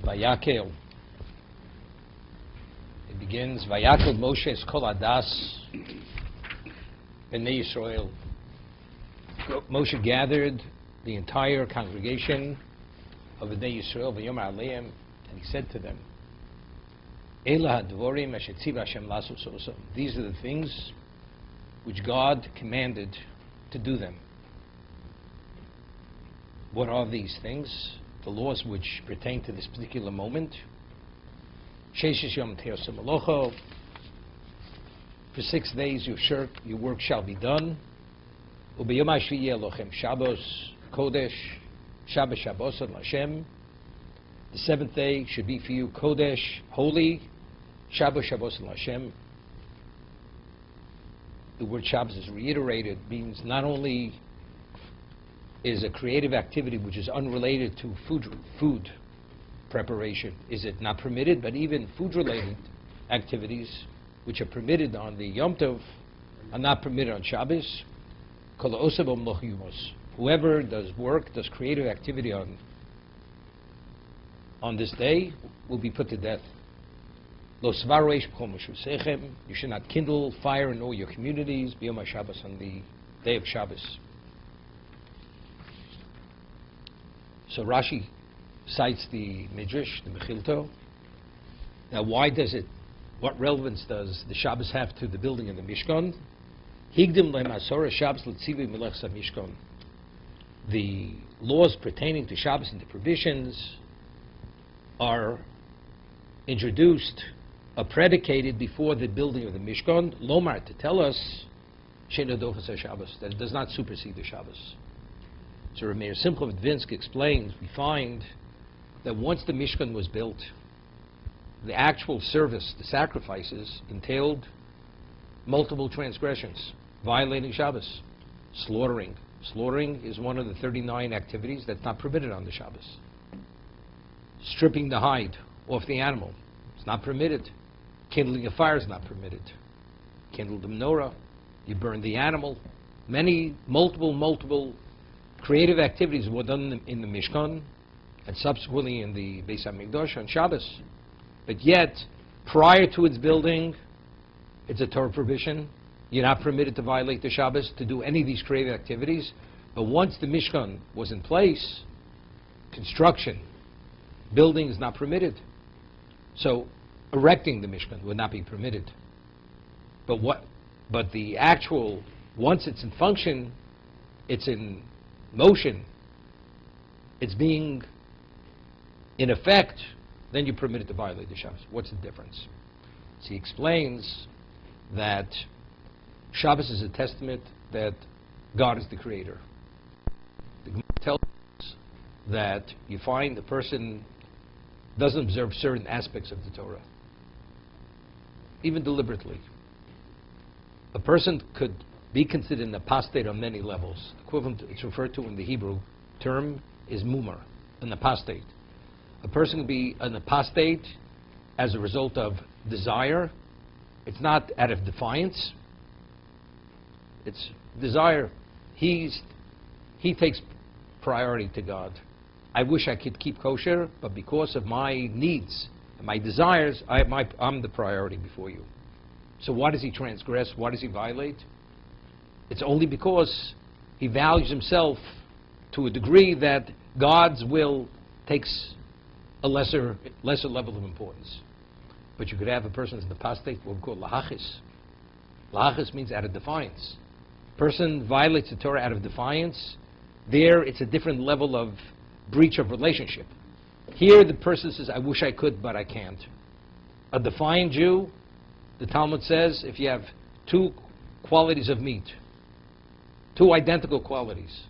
Vayakhel. It begins, Vayakhel Moshe es kol adas b'nei Yisrael. Moshe gathered the entire congregation of b'nei Yisrael v'yomer aleim, and he said to them, Ela hadvorim asher tziva Hashem lasos osam. These are the things which God commanded to do them. What are these things? The laws which pertain to this particular moment. Sheishes yom te'osem alocho. For 6 days your work shall be done. Ubeyom hashvi'i elochem Shabbos Kodesh, Shabbos Shabbosot Hashem. The 7th day should be for you Kodesh, holy, Shabbos Shabbosot Hashem. The word Shabbos is reiterated, means not only is a creative activity which is unrelated to food preparation, is it not permitted, but even food-related activities which are permitted on the Yom Tov are not permitted on Shabbos. Whoever does work, does creative activity on this day will be put to death. You should not kindle fire in all your communities, b'yom HaShabbos, on the day of Shabbos. So Rashi cites the Midrash, the Mechilto. Now what relevance does the Shabbos have to the building of the Mishkan? Higdim le'masora Shabbos l'tzivi melech Mishkan. The laws pertaining to Shabbos and the provisions are introduced, are predicated before the building of the Mishkan, Lomar, to tell us Shabbos, that it does not supersede the Shabbos. So Rameir Simcha-Vidvinsky explains, we find that once the Mishkan was built, the actual service, the sacrifices, entailed multiple transgressions, violating Shabbos, slaughtering. Slaughtering is one of the 39 activities that's not permitted on the Shabbos. Stripping the hide off the animal, it's not permitted. Kindling a fire is not permitted. Kindle the menorah, you burn the animal. Multiple creative activities were done in the Mishkan and subsequently in the Beis HaMikdash on Shabbos. But yet, prior to its building, it's a Torah prohibition. You're not permitted to violate the Shabbos, to do any of these creative activities. But once the Mishkan was in place, construction, building is not permitted. So erecting the Mishkan would not be permitted. But the actual, once it's in function, it's in motion, it's being in effect, then you're permitted to violate the Shabbos. What's the difference? So he explains that Shabbos is a testament that God is the creator. The Gemara tells us that you find the person doesn't observe certain aspects of the Torah, even deliberately. A person could be considered an apostate on many levels. The equivalent it's referred to in the Hebrew term is mumar, an apostate. A person can be an apostate as a result of desire. It's not out of defiance. It's desire. He takes priority to God. I wish I could keep kosher, but because of my needs and my desires, I'm the priority before you. So why does he transgress? Why does he violate? It's only because he values himself to a degree that God's will takes a lesser level of importance. But you could have a person as an apostate, what we call lahachis. Lahachis means out of defiance. Person violates the Torah out of defiance. There, it's a different level of breach of relationship. Here, the person says, I wish I could, but I can't. A defiant Jew, the Talmud says, if you have 2 qualities of meat, 2 identical qualities,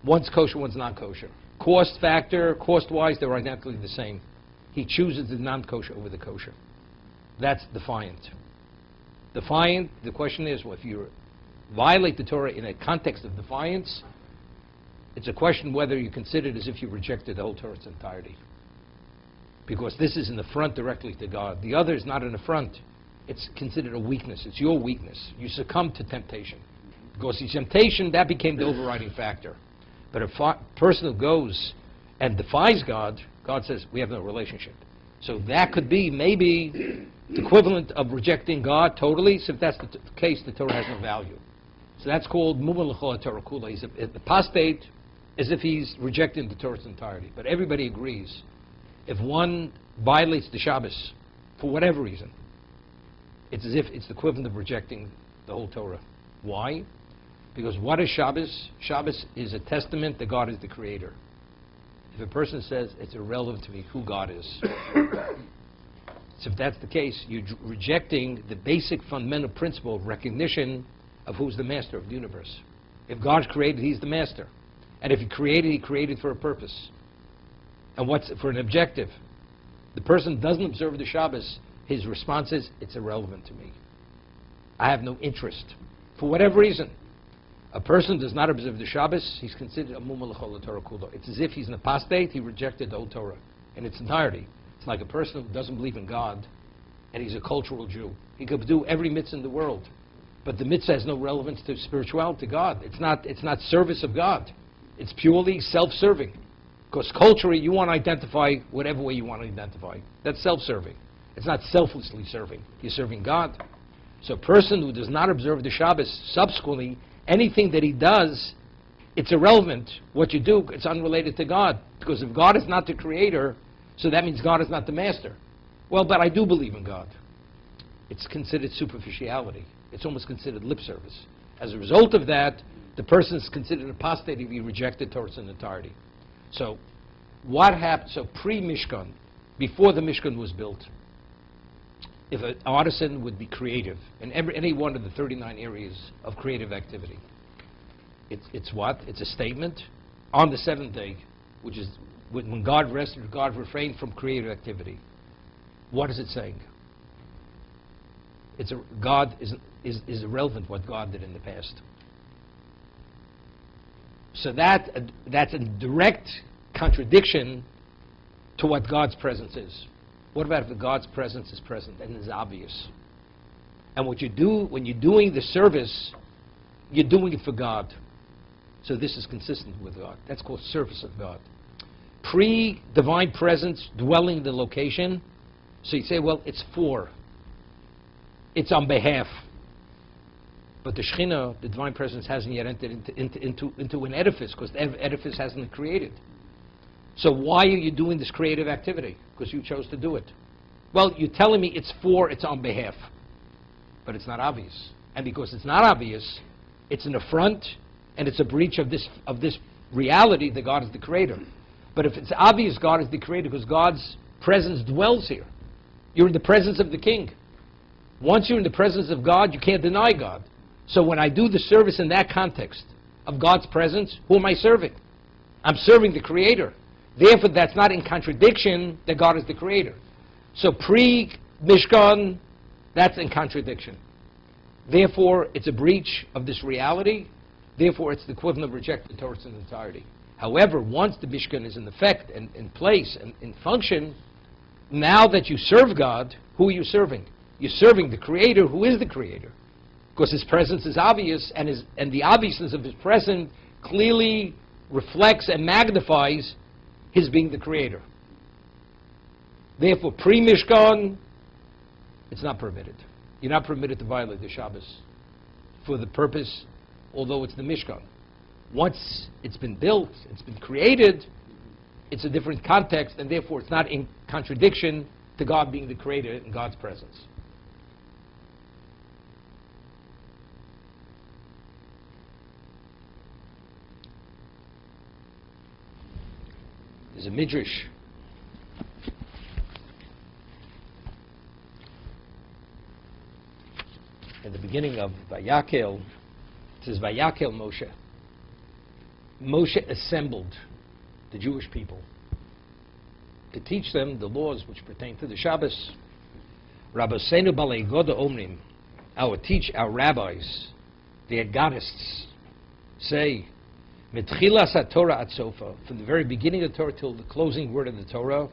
one's kosher, one's not kosher. Cost factor, cost-wise, they're identically the same. He chooses the non-kosher over the kosher. That's defiant. Defiant, the question is, well, if you violate the Torah in a context of defiance, it's a question whether you consider it as if you rejected the whole Torah in its entirety. Because this is an affront directly to God. The other is not an affront. It's considered a weakness. It's your weakness. You succumb to temptation. Because the temptation, that became the overriding factor. But a person who goes and defies God, God says, we have no relationship. So that could be maybe the equivalent of rejecting God totally. So if that's the case, the Torah has no value. So that's called Mumul L'chol Torah Kula. He's apostate, as if he's rejecting the Torah's entirety. But everybody agrees, if one violates the Shabbos, for whatever reason, it's as if it's the equivalent of rejecting the whole Torah. Why? Because what is Shabbos? Shabbos is a testament that God is the creator. If a person says, it's irrelevant to me who God is, so if that's the case, you're rejecting the basic fundamental principle of recognition of who's the master of the universe. If God's created, he's the master. And if he created for a purpose. And what's for an objective? The person doesn't observe the Shabbos, his response is, it's irrelevant to me. I have no interest. For whatever reason. A person does not observe the Shabbos, he's considered a Mumul L'chol Torah Kulo. It's as if he's an apostate, he rejected the whole Torah in its entirety. It's like a person who doesn't believe in God, and he's a cultural Jew. He could do every mitzvah in the world, but the mitzvah has no relevance to spirituality, to God. It's not service of God. It's purely self-serving. Because culturally, you want to identify whatever way you want to identify. That's self-serving. It's not selflessly serving. You're serving God. So a person who does not observe the Shabbos, subsequently, anything that he does, it's irrelevant. What you do, it's unrelated to God. Because if God is not the creator, so that means God is not the master. Well, but I do believe in God. It's considered superficiality. It's almost considered lip service. As a result of that, the person is considered apostate if he rejected Torah in entirety. So, what happened? So, pre-Mishkan, before the Mishkan was built, if an artisan would be creative in any one of the 39 areas of creative activity, it's what? It's a statement. On the seventh day, which is when God rested, God refrained from creative activity. What is it saying? God is irrelevant what God did in the past. So that's a direct contradiction to what God's presence is. What about if God's presence is present and is obvious? And what you do when you're doing the service, you're doing it for God. So this is consistent with God. That's called service of God. Pre-divine presence dwelling in the location. So you say, well, it's for. It's on behalf. But the Shekhinah, the divine presence, hasn't yet entered into an edifice, because the edifice hasn't been created. So why are you doing this creative activity? Because you chose to do it. Well, you're telling me it's for, it's on behalf. But it's not obvious. And because it's not obvious, it's an affront, and it's a breach of this reality that God is the creator. But if it's obvious God is the creator, because God's presence dwells here. You're in the presence of the King. Once you're in the presence of God, you can't deny God. So when I do the service in that context of God's presence, who am I serving? I'm serving the Creator. Therefore, that's not in contradiction that God is the Creator. So pre-Mishkan, that's in contradiction. Therefore, it's a breach of this reality. Therefore, it's the equivalent of rejecting the Torah in its entirety. However, once the Mishkan is in effect and in place and in function, now that you serve God, who are you serving? You're serving the Creator, who is the Creator. Because His presence is obvious, and the obviousness of His presence clearly reflects and magnifies His being the Creator. Therefore, pre-Mishkan, it's not permitted. You're not permitted to violate the Shabbos for the purpose, although it's the Mishkan. Once it's been built, it's been created, it's a different context, and therefore it's not in contradiction to God being the Creator in God's presence. There's a midrash at the beginning of Vayakhel. It says Vayakhel Moshe. Moshe assembled the Jewish people to teach them the laws which pertain to the Shabbos. Rabbeinu Balei Goda Omrim, our rabbis, the Agadists, say, Mitchilas HaTorah at Sofa, from the very beginning of the Torah till the closing word of the Torah,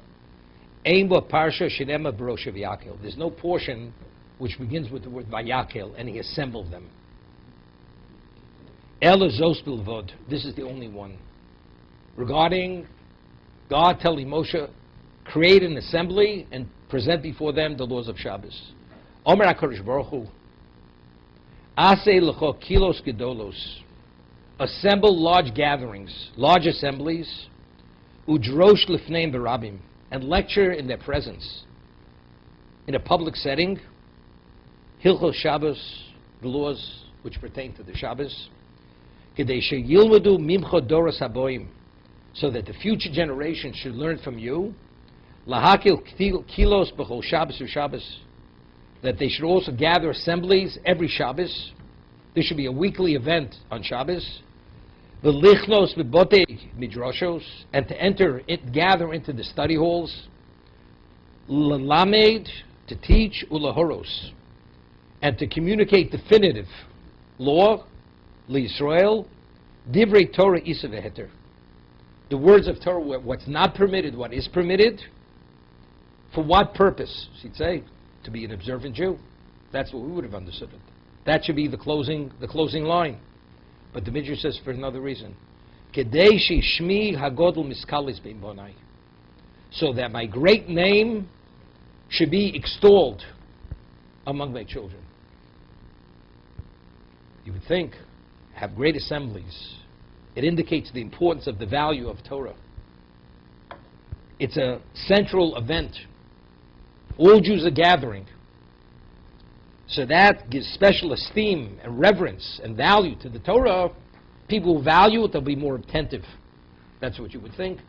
Ein bo parsha shenema b'rosh Vayakhel. There's no portion which begins with the word Vayakhel, and he assembled them. Ela zos bilvod. This is the only one. Regarding God telling Moshe, create an assembly and present before them the laws of Shabbos. Omer HaKadosh Baruch Hu, Aseh lecho kilos gedolos, assemble large gatherings, large assemblies, udrosh lifneim berabim, and lecture in their presence, in a public setting, Hilchos Shabbos, the laws which pertain to the Shabbos, Kedei sheyilmadu mimcha doros haboim, so that the future generation should learn from you, lahakil kilos b'chol Shabbos u'Shabbos, that they should also gather assemblies every Shabbos. There should be a weekly event on Shabbos. V'lichnos b'botei midrashos, and to gather into the study halls. L'lamed, to teach, ulahoros, and to communicate definitive law, l'Yisrael, divrei Torah isa v'heter, the words of Torah, what's not permitted, what is permitted. For what purpose? She'd say, to be an observant Jew. That's what we would have understood it. That should be the closing line. But the Midrash says for another reason. Kedei shemi hagodol miskalis bein bonai, so that my great name should be extolled among my children. You would think, have great assemblies. It indicates the importance of the value of Torah. It's a central event. All Jews are gathering. So that gives special esteem and reverence and value to the Torah. People who value it, they'll be more attentive. That's what you would think.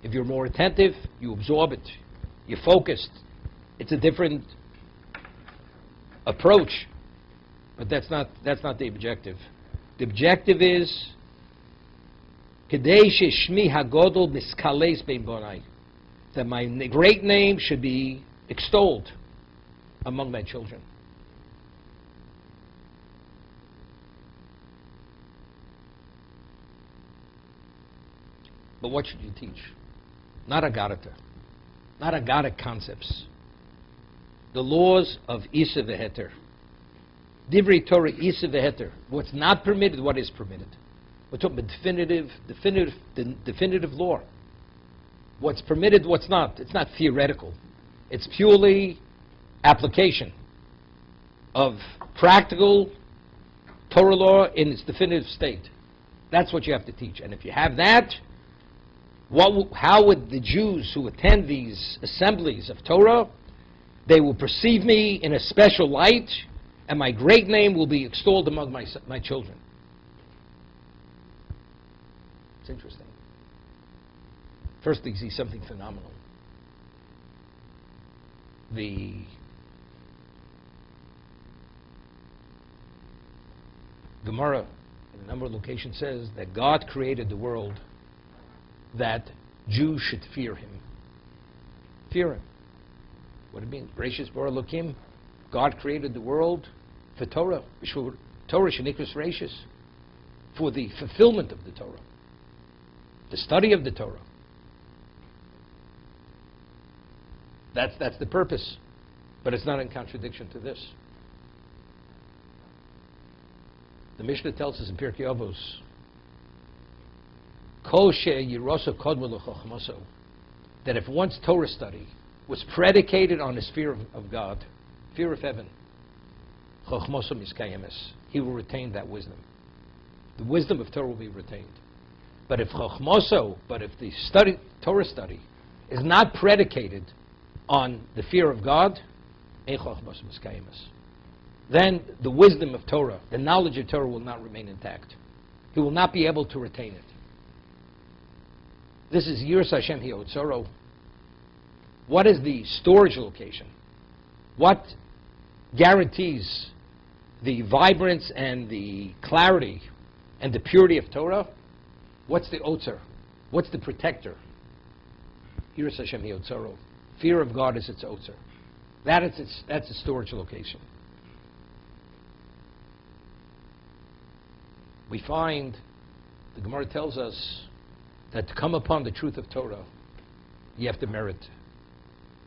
If you're more attentive, you absorb it. You're focused. It's a different approach. But that's not the objective. The objective is Kedei sheshmi hagodol miskales bein bonai, that my great name should be extolled among my children. But what should you teach? Not agarata, not agaric concepts. The laws of Isa v'heter. Divrei Torah Isa v'heter. What's not permitted, what is permitted. We're talking about definitive law. What's permitted, what's not. It's not theoretical. It's purely application of practical Torah law in its definitive state. That's what you have to teach. And if you have that, how would the Jews who attend these assemblies of Torah, they will perceive me in a special light, and my great name will be extolled among my children. It's interesting. First, they see something phenomenal. The Gemara, in a number of locations, says that God created the world that Jews should fear Him. Fear Him. What it means? Gracious Bara Elokim. God created the world for Torah. Torah shenikras reishis, for the fulfillment of the Torah, the study of the Torah. That's the purpose, but it's not in contradiction to this. The Mishnah tells us in Pirkei Avos, Kol she'yiroso kodmo l'chochmoso, that if one's Torah study was predicated on his fear of God, fear of heaven, chochmoso miskayemes, he will retain that wisdom. The wisdom of Torah will be retained. But if the Torah study is not predicated on the fear of God, then the wisdom of Torah, the knowledge of Torah will not remain intact. He will not be able to retain it. This is Yiras Hashem Hiotzoro. What is the storage location? What guarantees the vibrance and the clarity and the purity of Torah? What's the Otzer? What's the protector? Yiras Hashem Hiotzoro. Fear of God is its Otzer. That's its storage location. We find, the Gemara tells us, that to come upon the truth of Torah, you have to merit.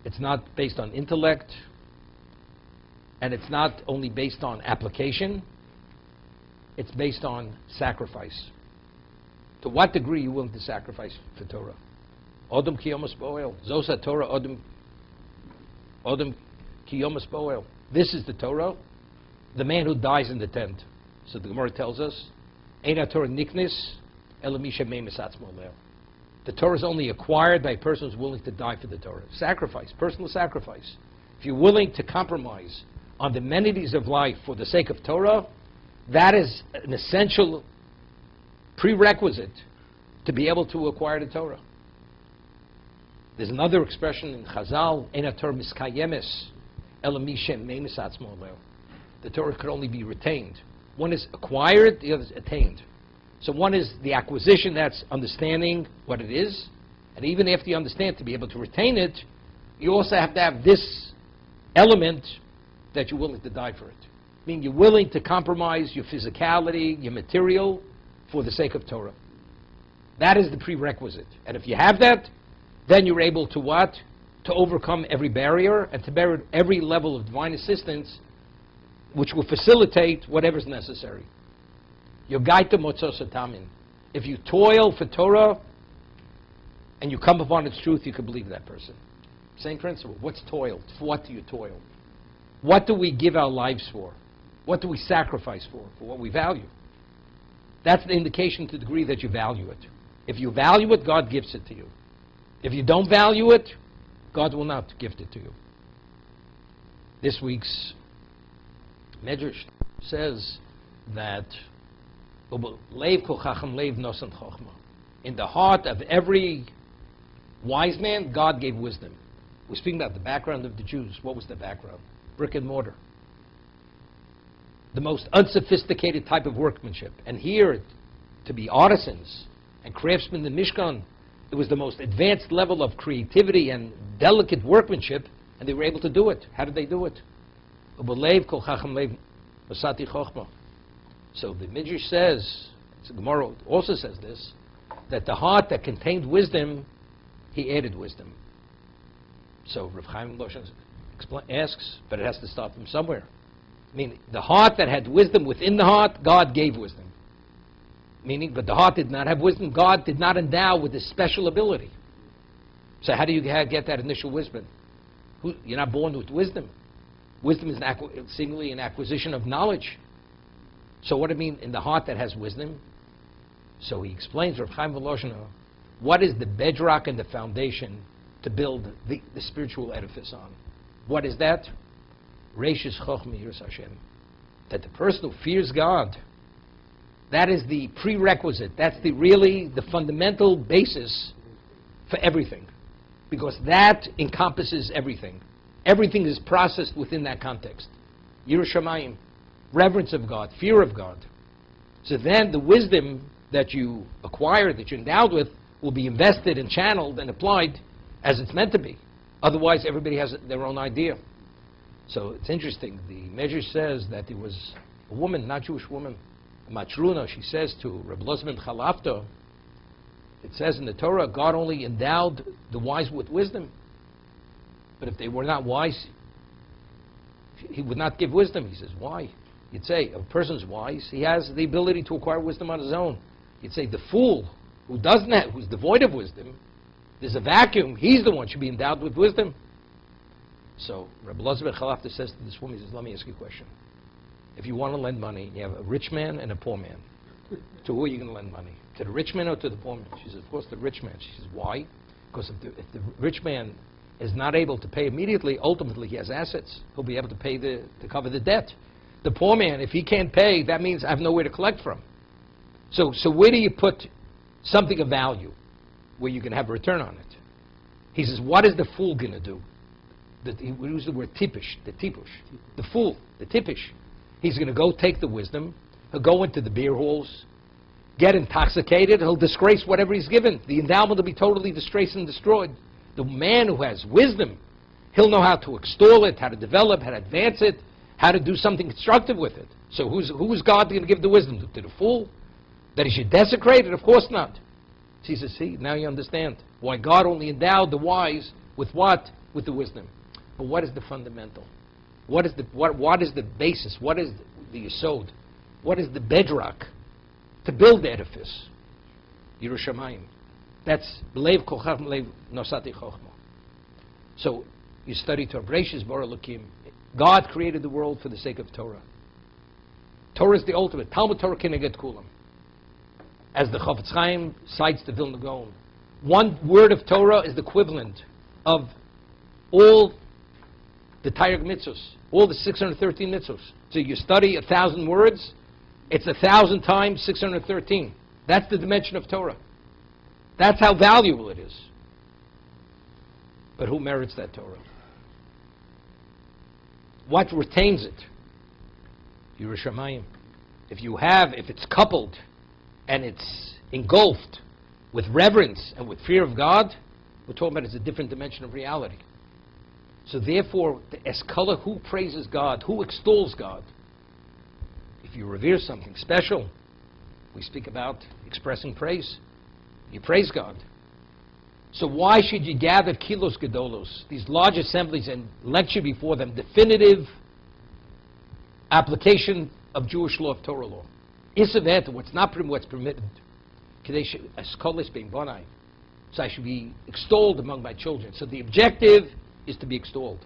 It's not based on intellect, and it's not only based on application, it's based on sacrifice. To what degree are you willing to sacrifice for Torah? Odom kiyomas bo'el. Zosa Torah Odom kiyomas bo'el. This is the Torah, the man who dies in the tent. So the Gemara tells us, Eina Torah niknis elamisha meimis atzmo leo. The Torah is only acquired by a person who's willing to die for the Torah. Sacrifice, personal sacrifice. If you're willing to compromise on the amenities of life for the sake of Torah, that is an essential prerequisite to be able to acquire the Torah. There's another expression in Chazal, Eina Torah miskayemes elamisha meimis atzmo leo. The Torah could only be retained. One is acquired, the other is attained. So one is the acquisition, that's understanding what it is, and even after you understand, to be able to retain it, you also have to have this element that you're willing to die for it. Meaning you're willing to compromise your physicality, your material, for the sake of Torah. That is the prerequisite. And if you have that, then you're able to what? To overcome every barrier and to bear every level of divine assistance which will facilitate whatever's necessary. Yogaita motzos atamin. If you toil for Torah and you come upon its truth, you can believe that person. Same principle. What's toil? For what do you toil? What do we give our lives for? What do we sacrifice for? For what we value. That's the indication to the degree that you value it. If you value it, God gives it to you. If you don't value it, God will not gift it to you. This week's Medrash says that in the heart of every wise man, God gave wisdom. We're speaking about the background of the Jews. What was the background? Brick and mortar. The most unsophisticated type of workmanship. And here, to be artisans and craftsmen in the Mishkan, it was the most advanced level of creativity and delicate workmanship, and they were able to do it. How did they do it? So the Midrash says, the Gemara also says this, that the heart that contained wisdom, he added wisdom. So Rav Chaim Loshan asks, but it has to start from somewhere. I mean, the heart that had wisdom within the heart, God gave wisdom. Meaning, but the heart did not have wisdom. God did not endow with this special ability. So how do you get that initial wisdom? You're not born with wisdom. Wisdom is seemingly an acquisition of knowledge. So what do I mean in the heart that has wisdom? So he explains, Rav Chaim Volozhiner, what is the bedrock and the foundation to build the spiritual edifice on? What is that? Reishis Chochmah Yiras Hashem. That the person who fears God, that is the prerequisite. That's really the fundamental basis for everything. Because that encompasses everything. Everything is processed within that context. Yiras Shamayim. Reverence of God, fear of God. So then the wisdom that you acquire, that you're endowed with, will be invested and channeled and applied as it's meant to be. Otherwise, everybody has their own idea. So it's interesting. The Medrash says that there was a woman, not Jewish woman, Matruna, she says to Rabbi Lozman Chalafta, it says in the Torah, God only endowed the wise with wisdom. But if they were not wise, he would not give wisdom. He says, why? You'd say, a person's wise, he has the ability to acquire wisdom on his own. You'd say, the fool who doesn't have, who's devoid of wisdom, there's a vacuum, he's the one who should be endowed with wisdom. So Rabbi Elazar Chalafta says to this woman, he says, let me ask you a question. If you want to lend money, you have a rich man and a poor man. To who are you going to lend money? To the rich man or to the poor man? She says, of course, the rich man. She says, why? Because if the rich man is not able to pay immediately, ultimately he has assets. He'll be able to pay to cover the debt. The poor man, if he can't pay, that means I have nowhere to collect from. So where do you put something of value where you can have a return on it? He says, what is the fool going to do? He used the word tipish, the fool, the tipish. He's going to go take the wisdom, he'll go into the beer halls, get intoxicated, he'll disgrace whatever he's given. The endowment will be totally disgraced and destroyed. The man who has wisdom, he'll know how to extol it, how to develop, how to advance it, how to do something constructive with it. So who's God going to give the wisdom to the fool? That he should desecrate it? Of course not. She says, see, now you understand why God only endowed the wise with what? With the wisdom. But what is the fundamental? What is the basis? What is the yesod? What is the bedrock to build the edifice? Yiras Shamayim. That's b'leiv kol chacham leiv nosati chochma. So you study Torah. Bereshis bara Elokim. God created the world for the sake of Torah. Torah is the ultimate. Talmud Torah Keneged Kulam. As the Chofetz Chaim cites the Vilna Gaon, one word of Torah is the equivalent of all the Taryag mitzvos, all the 613 mitzvos. So you study 1,000 words, it's 1,000 times 613. That's the dimension of Torah. That's how valuable it is. But who merits that Torah? What retains it? Yerushalayim. If it's coupled and it's engulfed with reverence and with fear of God, we're talking about it's a different dimension of reality. So therefore, the Eskala, who praises God, who extols God? If you revere something special, we speak about expressing praise. You praise God. So why should you gather kilos gedolos, these large assemblies, and lecture before them definitive application of Jewish law, of Torah law? Isavet, what's permitted. So I should be extolled among my children. So the objective is to be extolled.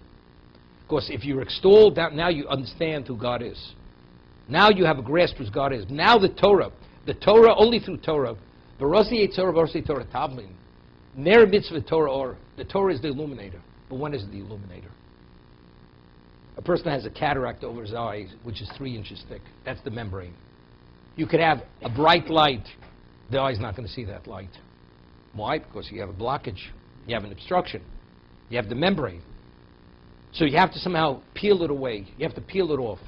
Of course, if you're extolled, now you understand who God is. Now you have a grasp who God is. Now the Torah, only through Torah, Barasi Torah, Barasi Torah Tavlin, Ner Mitzvah Torah, or the Torah is the illuminator. But when is the illuminator? A person has a cataract over his eyes, which is 3 inches thick. That's the membrane. You could have a bright light. The eye's not going to see that light. Why? Because you have a blockage. You have an obstruction. You have the membrane. So you have to somehow peel it away. You have to peel it off.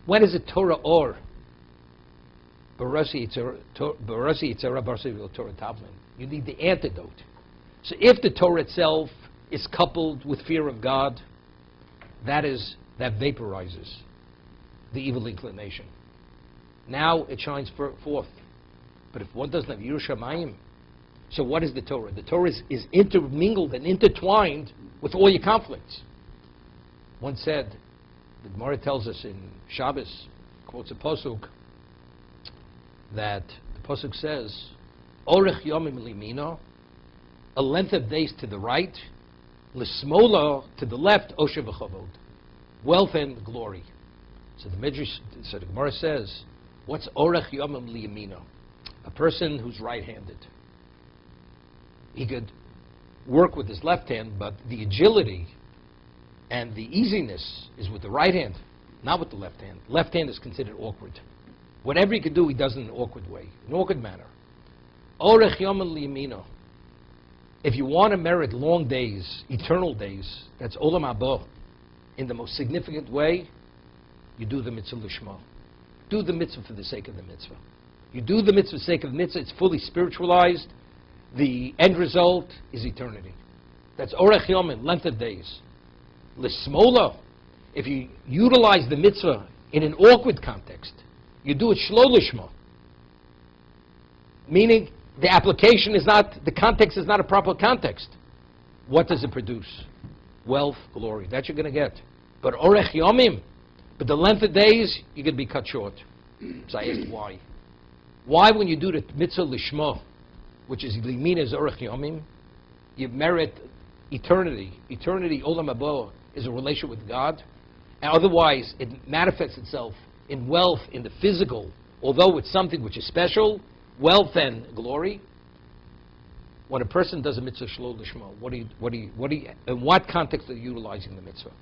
When is it Torah or? Barasi Yitzhara Torah Tavlin. You need the antidote. So if the Torah itself is coupled with fear of God, that vaporizes the evil inclination. Now it shines forth. But if one doesn't have Yerushalayim, so what is the Torah? The Torah is intermingled and intertwined with all your conflicts. One said, the Gemara tells us in Shabbos, quotes a pasuk, that the pasuk says, Orech yomim limino, a length of days to the right, l'smola, to the left, osher v'chavod, wealth and glory. So the Gemara says, what's orech yomim liyamino? A person who's right-handed. He could work with his left hand, but the agility and the easiness is with the right hand, not with the left hand. Left hand is considered awkward. Whatever he can do, he does it in an awkward way, an awkward manner. Orech yomim liyamino. If you want to merit long days, eternal days, that's olam haba, in the most significant way, you do the mitzvah lishma. Do the mitzvah for the sake of the mitzvah. You do the mitzvah for the sake of the mitzvah, it's fully spiritualized. The end result is eternity. That's orech yomim, length of days. L'smola, if you utilize the mitzvah in an awkward context, you do it shlo lishma. Meaning, the application is not, the context is not a proper context. What does it produce? Wealth, glory. That you're going to get. But orech yomim, but the length of days, you're going to be cut short. So I asked why. Why, when you do the mitzvah lishma, which is limin is orech yomim, you merit eternity. Eternity, olam haba, is a relationship with God. And otherwise, it manifests itself in wealth, in the physical, although it's something which is special, wealth and glory. When a person does a mitzvah shlo lishma, in what context are you utilizing the mitzvah?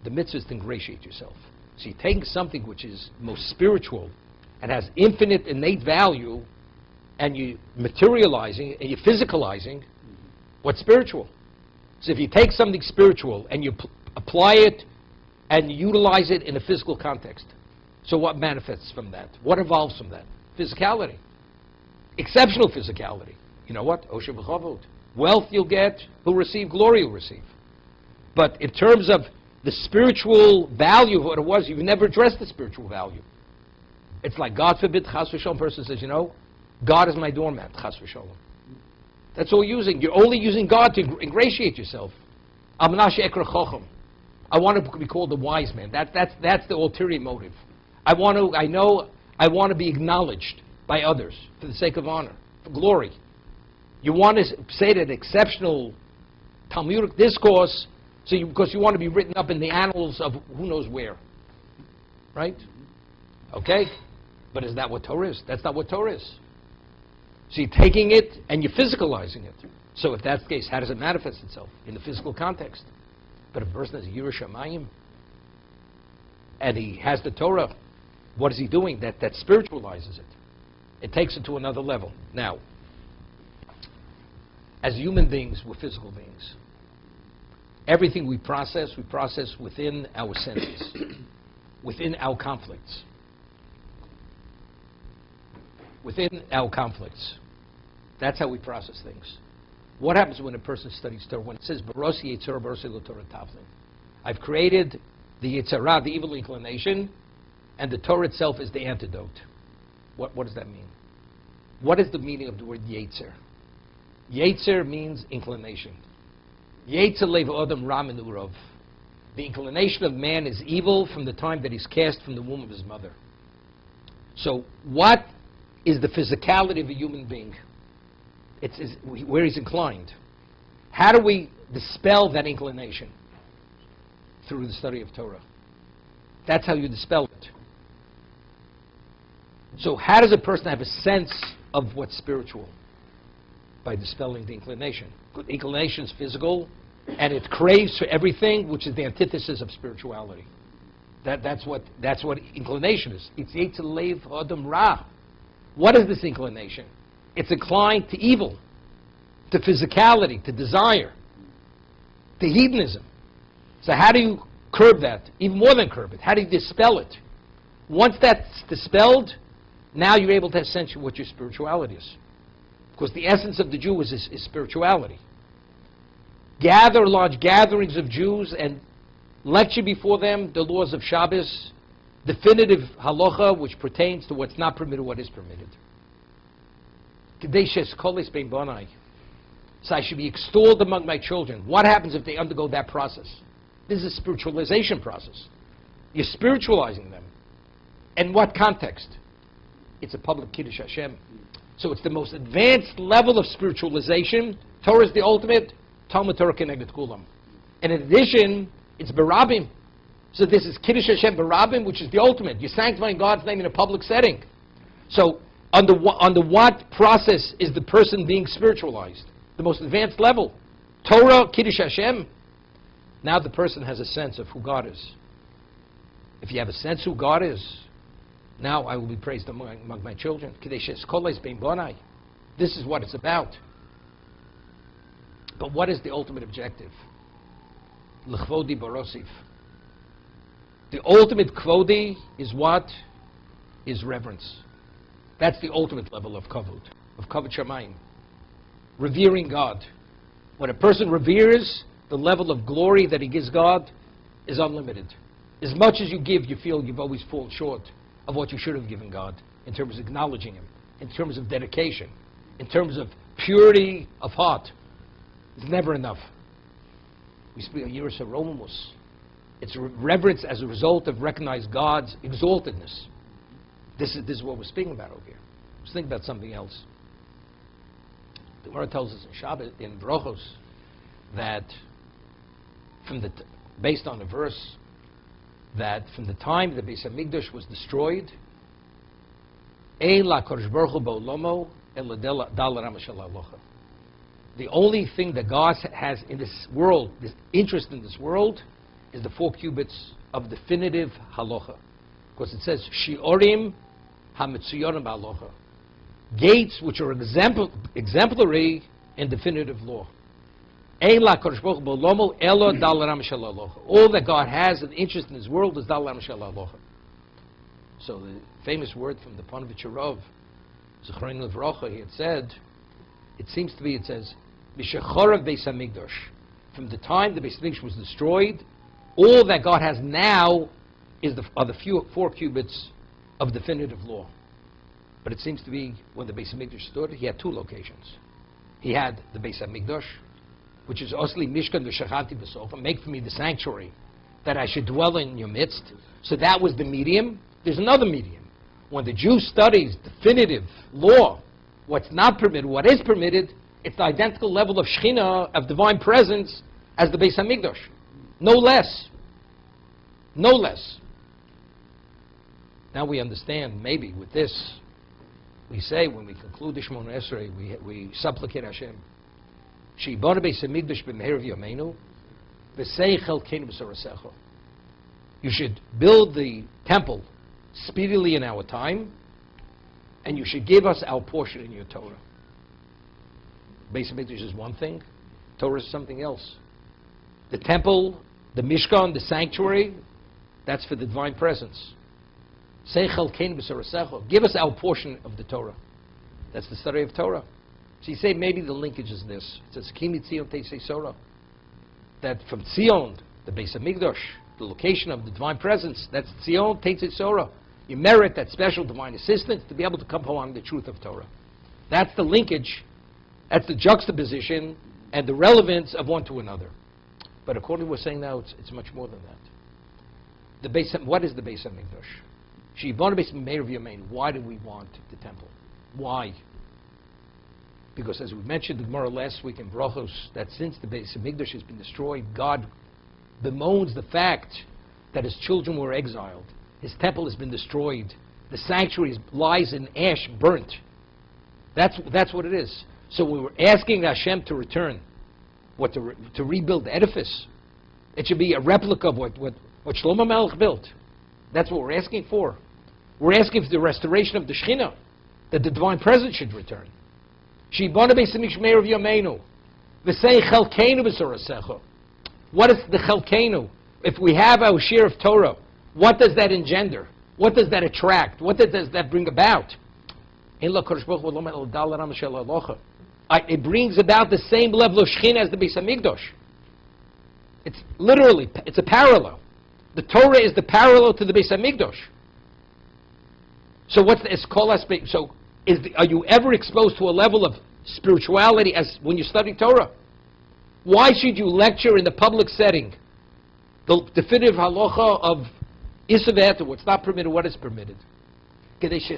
The mitzvah is to ingratiate yourself. So you're taking something which is most spiritual and has infinite innate value, and you're materializing and you're physicalizing what's spiritual. So if you take something spiritual and you apply it and you utilize it in a physical context, so what manifests from that? What evolves from that? Physicality. Exceptional physicality. You know what? Osher v'chavod. Wealth you'll get, who'll receive, glory you'll receive. But in terms of the spiritual value of what it was, you've never addressed the spiritual value. It's like, God forbid, chas v'shalom, person says, God is my doormat, chas v'shalom. That's all you're using. You're only using God to ingratiate yourself. Amnashe ekra chochem. I want to be called a wise man. That's the ulterior motive. I want to be acknowledged by others for the sake of honor, for glory. You want to say that exceptional Talmudic discourse because you want to be written up in the annals of who knows where. Right? Okay? But is that what Torah is? That's not what Torah is. So you're taking it and you're physicalizing it. So if that's the case, how does it manifest itself? In the physical context. But if a person has Yirah Shamayim and he has the Torah, what is he doing? That spiritualizes it. It takes it to another level. Now, as human beings, we're physical beings. Everything we process within our senses, within our conflicts. Within our conflicts. That's how we process things. What happens when a person studies Torah? When it says, Barosi Yetzirah Barosi Lo Torah Tavlin. I've created the Yetzirah, the evil inclination, and the Torah itself is the antidote. What does that mean? What is the meaning of the word Yetzer? Yetzer means inclination. Yetzer Lev Adam Ra Min Urov. The inclination of man is evil from the time that he's cast from the womb of his mother. So what is the physicality of a human being? It's where he's inclined. How do we dispel that inclination? Through the study of Torah. That's how you dispel it. So how does a person have a sense of what's spiritual? By dispelling the inclination. The inclination is physical, and it craves for everything, which is the antithesis of spirituality. That's what inclination is. It's Yetzer Lev Adam Ra. What is this inclination? It's inclined to evil, to physicality, to desire, to hedonism. So how do you curb that? Even more than curb it. How do you dispel it? Once that's dispelled, now you're able to have sense of what your spirituality is. Because the essence of the Jew is spirituality. Gather large gatherings of Jews and lecture before them the laws of Shabbos, definitive halacha which pertains to what's not permitted, what is permitted. So I should be extolled among my children. What happens if they undergo that process? This is a spiritualization process. You're spiritualizing them. In what context? It's a public Kiddush Hashem. So it's the most advanced level of spiritualization. Torah is the ultimate. Talmud Torah Keneged Kulam. And in addition, it's Barabim. So this is Kiddush Hashem Barabim, which is the ultimate. You're sanctifying God's name in a public setting. So under what process is the person being spiritualized? The most advanced level. Torah, Kiddush Hashem. Now the person has a sense of who God is. If you have a sense who God is, now I will be praised among my children. This is what it's about. But what is the ultimate objective? L'chvodi barosif. The ultimate kvodi is what? Is reverence. That's the ultimate level of kavod shamayim. Revering God. When a person reveres, the level of glory that he gives God is unlimited. As much as you give, you feel you've always fallen short of what you should have given God in terms of acknowledging Him, in terms of dedication, in terms of purity of heart. It's never enough. We speak of Yiras HaRomamus. It's reverence as a result of recognizing God's exaltedness. This is what we're speaking about over here. Let's think about something else. The Torah tells us in Shabbat, in Brochos, that based on a verse, that from the time the Beis HaMikdash was destroyed, the only thing that God has in this world, this interest in this world, is the 4 cubits of definitive halacha. Because it says, Shiorim HaMetzuyorim Ba'alocha. Gates which are exemplary in definitive law. All that God has an interest in His world is Dal Ram Shel Alocha. So the famous word from the Panovich Rav, Zechron Levrocha, he had said, it says, Mishechorav Beis HaMikdash. From the time the Beis HaMikdash was destroyed, all that God has now are the 4 cubits of definitive law. But it seems to be when the Beis HaMikdash stood, he had 2 locations. He had the Beis HaMikdash, which is Osli Mishkan V'Shachanti B'Sofa, make for me the sanctuary that I should dwell in your midst. So that was the medium. There's another medium. When the Jew studies definitive law, what's not permitted, what is permitted, It's the identical level of Shechina, of divine presence, as the Beis Hamikdash. No less. No less. Now we understand, maybe, with this, we say, when we conclude the Shemona Esrei, we supplicate Hashem, She'ibana Beis Hamikdash b'meher v'yameinu, v'seichel keinu b'sorasecha. You should build the temple speedily in our time, and you should give us our portion in your Torah. Beis Hamikdash is one thing, Torah is something else. The temple, the Mishkan, the sanctuary, that's for the divine presence. Seichel kein b'sorasecha. Give us our portion of the Torah. That's the study of Torah. So you say maybe the linkage is this. It says Kimi Tzion Teisei Sora. That from Tzion, the Beis Hamikdash, the location of the divine presence, that's Tzion Teisei Sora. You merit that special divine assistance to be able to come along the truth of Torah. That's the linkage. That's the juxtaposition and the relevance of one to another. But according to what we're saying now, it's much more than that. What is the Beis Hamikdash? Why do we want the temple? Why? Because as we mentioned in Gemara last week in Brachos, that since the Beis Hamikdash has been destroyed, God bemoans the fact that his children were exiled. His temple has been destroyed. The sanctuary lies in ash, burnt. That's what it is. So we were asking Hashem to return, to rebuild the edifice. It should be a replica of what Shlomo Melech built. That's what we're asking for. We're asking for the restoration of the Shechina, that the divine presence should return. She'ibana Beis Hamikdash b'meher v'yameinu, v'sei chelkeinu b'sorasecha. What is the chelkeinu? If we have our share of Torah, what does that engender? What does that attract? What does that bring about? It brings about the same level of Shechina as the Beis Hamikdash. It's a parallel. The Torah is the parallel to the Beis Hamikdash. So what's the Eskol aspect? So are you ever exposed to a level of spirituality as when you study Torah? Why should you lecture in the public setting the definitive halacha of Isavet, what's not permitted, what is permitted? Because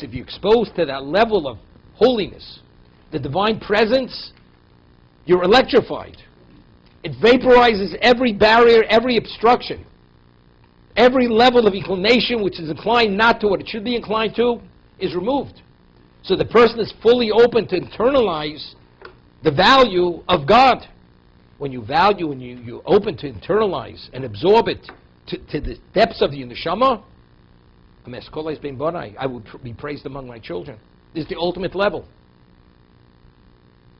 if you're exposed to that level of holiness, the divine presence, you're electrified. It vaporizes every barrier, every obstruction. Every level of inclination which is inclined not to what it should be inclined to is removed. So the person is fully open to internalize the value of God. When you value and you're open to internalize and absorb it to the depths of the neshama, I would be praised among my children. This is the ultimate level.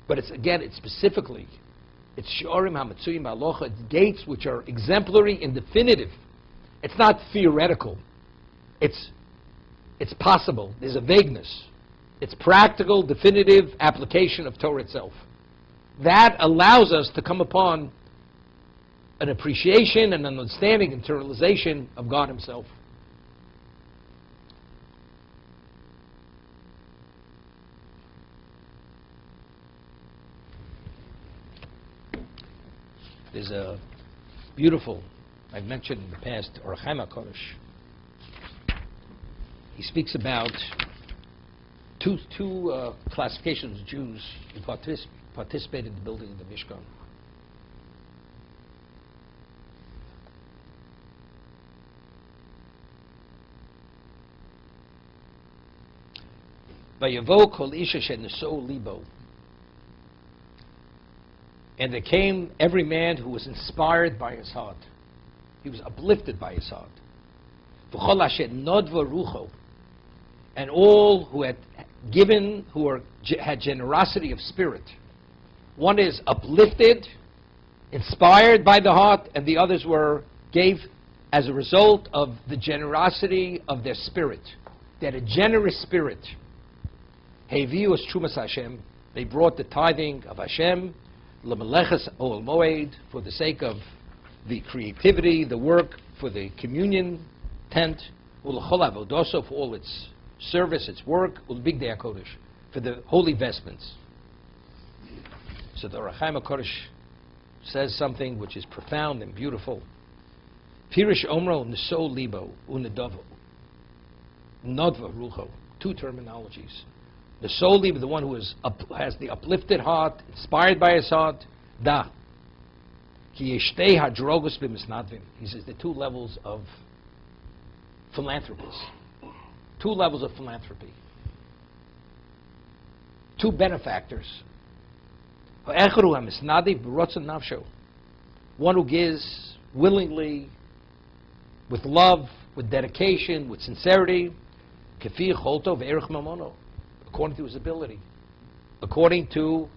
But it's specifically, it's Shorim HaMatsuyim Halacha, it's gates which are exemplary and definitive. It's not theoretical. It's possible. There's a vagueness. It's practical, definitive application of Torah itself. That allows us to come upon an appreciation, an understanding, internalization of God himself. There's a beautiful, I've mentioned in the past, Orach Chaim HaKadosh. He speaks about two classifications of Jews who participated in the building of the Mishkan. Vayavo kol isha sheneso libo. And there came every man who was inspired by his heart. He was uplifted by his heart. V'chol asher nodva rucho. And all who had given, had generosity of spirit. One is uplifted, inspired by the heart, and the others gave as a result of the generosity of their spirit. They had a generous spirit. Heviu es trumas Hashem. They brought the tithing of Hashem, l'meleches ol moed, for the sake of the creativity, the work, for the communion tent, ul'chol avodoso, for all its service, its work, ul'bigdei HaKodesh, for the holy vestments. So the Orach Chaim HaKadosh says something which is profound and beautiful. Pirish omro neso libo unedovo, nodva rucho. Two terminologies. The soul libo, the one who has the uplifted heart, inspired by his heart. Da. Ki yeshtei hadrogos b'misnadvim. He says the two levels of philanthropists. Two levels of philanthropy. Two benefactors. One who gives willingly, with love, with dedication, with sincerity, according to his ability, according to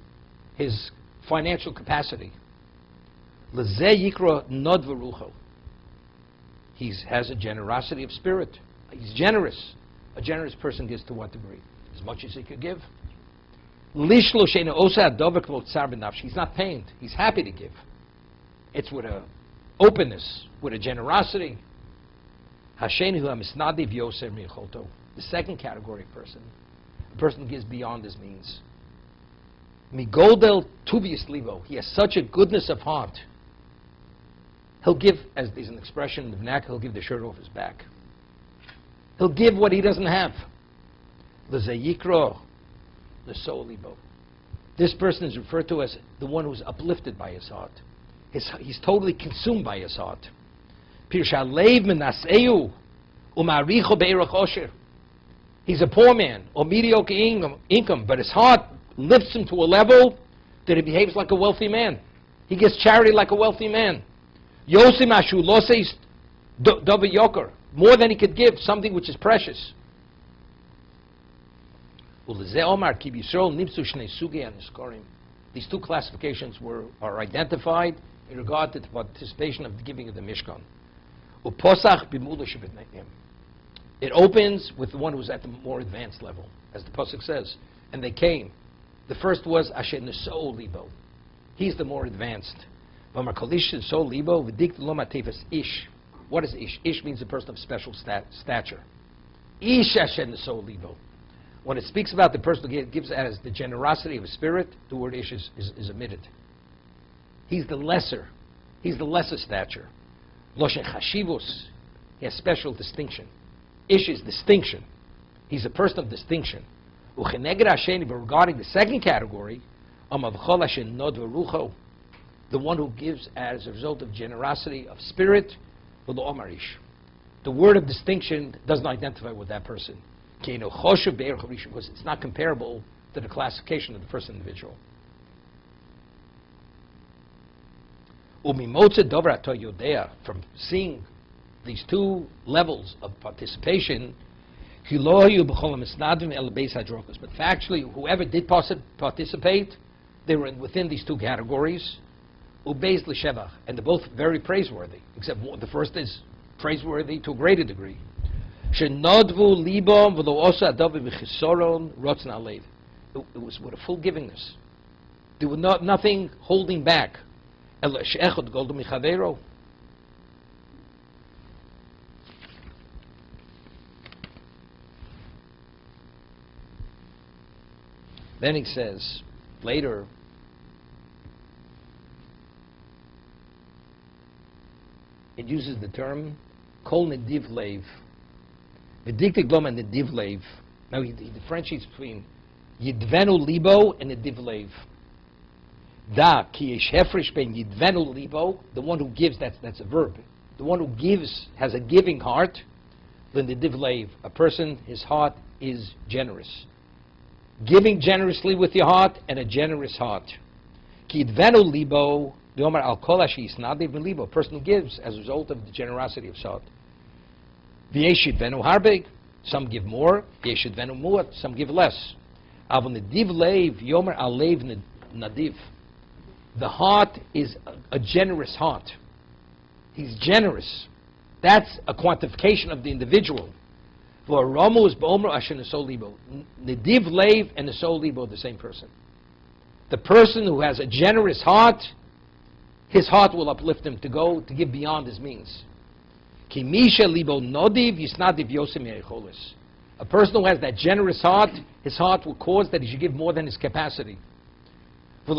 his financial capacity. He has a generosity of spirit. He's generous. A generous person gives to what degree? As much as he could give. He's not pained. He's happy to give. It's with an openness, with a generosity. The second category of person, a person who gives beyond his means. He has such a goodness of heart. He'll give, as there's an expression in the vernacular, he'll give the shirt off his back. He'll give what he doesn't have. This person is referred to as the one who's uplifted by his heart. He's totally consumed by his heart. He's a poor man or mediocre income, but his heart lifts him to a level that he behaves like a wealthy man. He gives charity like a wealthy man. More than he could give, something which is precious. These two classifications are identified in regard to the participation of the giving of the Mishkan. It opens with the one who's at the more advanced level, as the pasuk says. And they came. The first was Asher Neso Libo. He's the more advanced. What is Ish? Ish means a person of special stature. Ish Asher Neso Libo. When it speaks about the person who gives as the generosity of his spirit, the word Ish is omitted. He's the lesser. He's the lesser stature. Loshen Chashivus. He has special distinction. Ish is distinction. He's a person of distinction. But regarding the second category, the one who gives as a result of generosity of spirit, the word of distinction doesn't identify with that person. Because it's not comparable to the classification of the first individual. From seeing these two levels of participation, but factually, whoever did participate, they were within these two categories, and they're both very praiseworthy, except the first is praiseworthy to a greater degree. It was with a full givingness. There was nothing holding back. Then he says, later, it uses the term kol nediv leiv. V'diktik blom and nediv leiv. Now he differentiates between yidvenu libo and nediv leiv. Da ki yesh hefresh ben yidvenu libo, the one who gives, that's a verb. The one who gives has a giving heart. Then nediv leiv, a person, his heart is generous. Giving generously with your heart and a generous heart. Ki yidvenu libo, the Omar al kol ashi yisnadiv libo, a person who gives as a result of the generosity of his heart. V'yesh yidvenu harbeg, some give more. V'yesh yidvenu muat, some give less. Avon nediv leiv, yomer al leiv nadiv. The heart is a generous heart. He's generous. That's a quantification of the individual. Nediv leiv and Neso libo are the same person. The person who has a generous heart, his heart will uplift him to give beyond his means. A person who has that generous heart, his heart will cause that he should give more than his capacity. And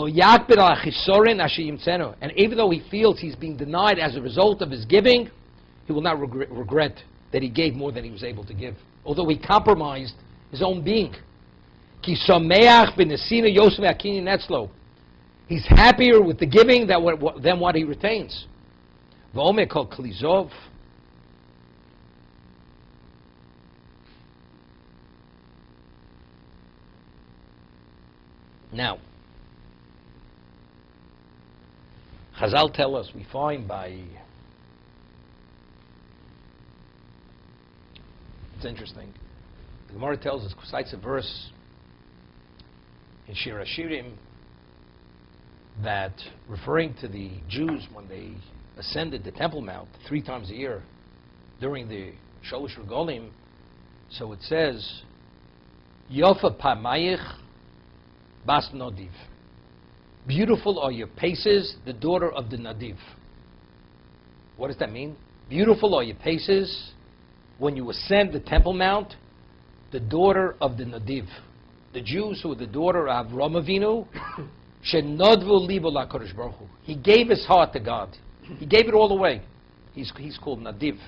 even though he feels he's being denied as a result of his giving, he will not regret that he gave more than he was able to give, although he compromised his own being. Ki someach b'nesina yosem ha'kinyan etzlo. He's happier with the giving than what he retains. V'omer kol klizov. Now, Chazal tell us, we find by, it's interesting, the Gemara tells us, cites a verse in Shir HaShirim that, referring to the Jews when they ascended the Temple Mount 3 times a year during the Sholosh Regalim, so it says, Yofa Pamayich Bas Nadiv. Beautiful are your paces, the daughter of the Nadiv. What does that mean? Beautiful are your paces when you ascend the Temple Mount, the daughter of the Nadiv. The Jews who were the daughter of Avraham Avinu, Shenodvu libo lakadosh baruch hu. He gave his heart to God. He gave it all away. He's called Nadiv.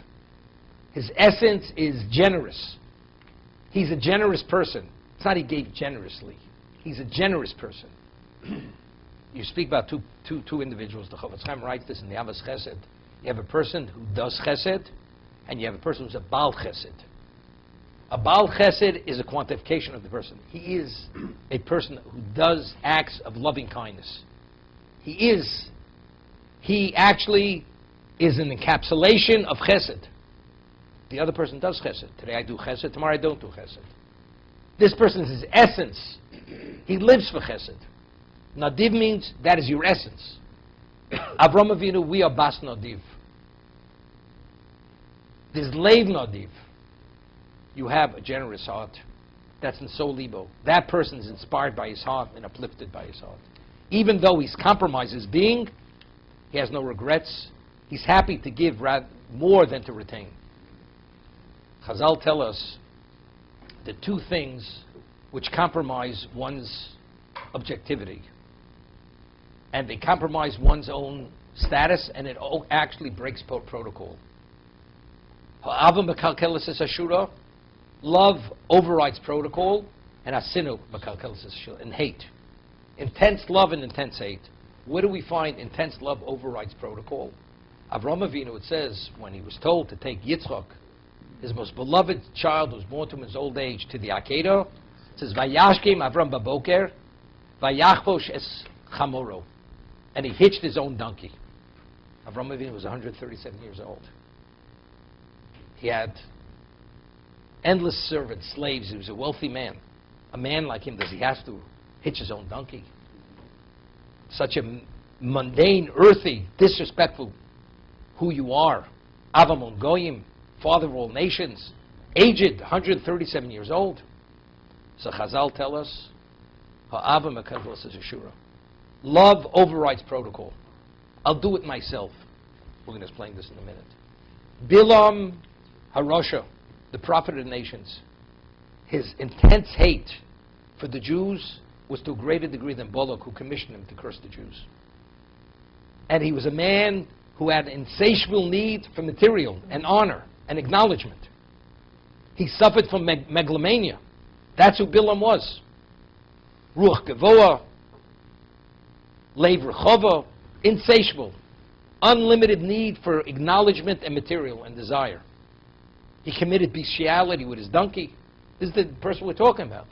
His essence is generous. He's a generous person. It's not he gave generously. He's a generous person. You speak about two individuals. The Chofetz Chaim writes this in the Avos Chesed. You have a person who does Chesed, and you have a person who's a Baal Chesed. A Baal Chesed is a quantification of the person. He is a person who does acts of loving kindness. He actually is an encapsulation of Chesed. The other person does Chesed. Today I do Chesed, tomorrow I don't do Chesed. This person is his essence. He lives for Chesed. Nadiv means that is your essence. Avraham Avinu, we are Bas Nadiv. There's Leiv Nadiv. You have a generous heart. That's in Sol Libo. That person is inspired by his heart and uplifted by his heart. Even though he's compromised his being, he has no regrets. He's happy to give more than to retain. Chazal tell us the 2 things which compromise one's objectivity. And they compromise one's own status, and it actually breaks protocol. Love overrides protocol, and asinu and hate. Intense love and intense hate. Where do we find intense love overrides protocol? Avraham Avinu, it says, when he was told to take Yitzchak, his most beloved child who was born to him in his old age, to the Akedah, it says, Vayashkim Avram baboker, Vayachposh es chamoro. And he hitched his own donkey. Avraham Avinu was 137 years old. He had endless servants, slaves. He was a wealthy man. A man like him, does he have to hitch his own donkey? Such a mundane, earthy, disrespectful who you are. Avamon Goyim, father of all nations, aged, 137 years old. So Chazal tell us, Ha'ava mekavos is Ashura. Love overrides protocol. I'll do it myself. We're going to explain this in a minute. Bilam Harosha, the prophet of the nations, his intense hate for the Jews was to a greater degree than Balak, who commissioned him to curse the Jews. And he was a man who had an insatiable need for material and honor and acknowledgement. He suffered from megalomania. That's who Bilam was. Ruach Gavoa, Leiv Rechova, insatiable, unlimited need for acknowledgement and material and desire. He committed bestiality with his donkey. This is the person we're talking about.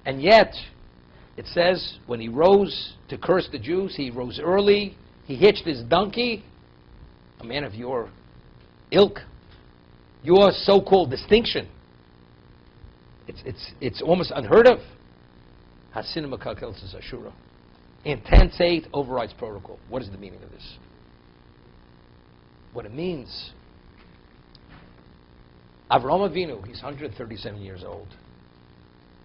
And yet, it says, when he rose to curse the Jews, he rose early, he hitched his donkey, a man of your ilk, your so-called distinction. It's almost unheard of. Hasinah Makalkel says Ashura. Intense hate overrides protocol. What is the meaning of this? What it means, Avraham Avinu, he's 137 years old.